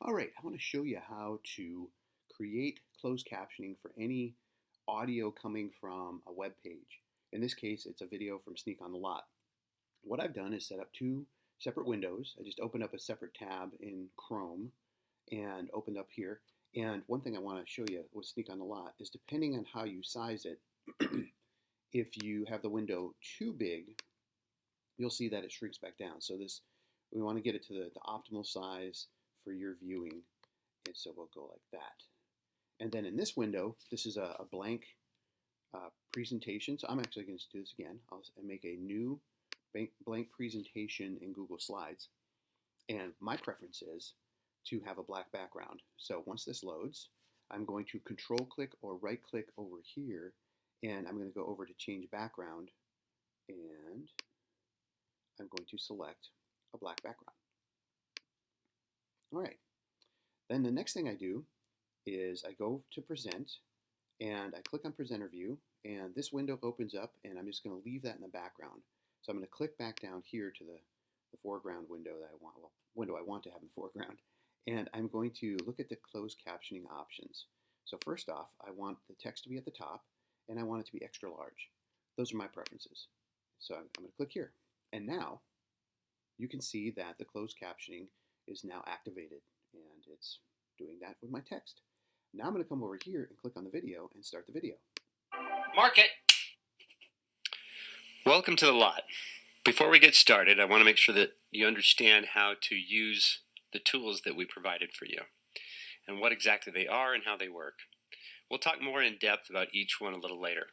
All right, I want to show you how to create closed captioning for any audio coming from a web page. In this case, it's a video from Sneak on the Lot. What I've done is set up two separate windows. I just opened up a separate tab in Chrome and opened up here. And one thing I want to show you with Sneak on the Lot is depending on how you size it, if you have the window too big, you'll see that it shrinks back down. So we want to get it to the optimal size for your viewing. And so we'll go like that. And then in this window, this is a blank presentation. So I'm actually going to do this again. I'll make a new blank presentation in Google Slides. And my preference is to have a black background. So once this loads, I'm going to control click or right click over here. And I'm going to go over to change background. And I'm going to select a black background. All right. Then the next thing I do is I go to present and I click on presenter view and this window opens up and I'm just going to leave that in the background. So I'm going to click back down here to the foreground window that I want, window I want to have in the foreground. And I'm going to look at the closed captioning options. So first off, I want the text to be at the top and I want it to be extra large. Those are my preferences. So I'm going to click here. And now you can see that the closed captioning is now activated and it's doing that with my text. Now I'm going to come over here and click on the video and start the video. Mark it! Welcome to the lot. Before we get started, I want to make sure that you understand how to use the tools that we provided for you and what exactly they are and how they work. We'll talk more in depth about each one a little later.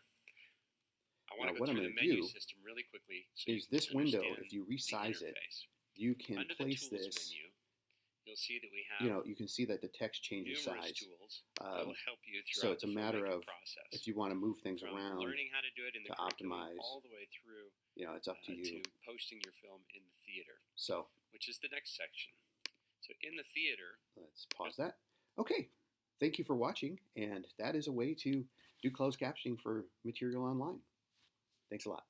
I want to go through the menu system really quickly. So is this window, if you resize it, you can place this. Menu, you'll see that we have you can see that the text changes size. Tools that will help you so it's a matter of process. If you want to move things From around, learning how to do it in the optimize, all the way through, it's up to you. To posting your film in the theater. So, which is the next section. So in the theater, let's pause that. Okay, thank you for watching, and that is a way to do closed captioning for material online. Thanks a lot.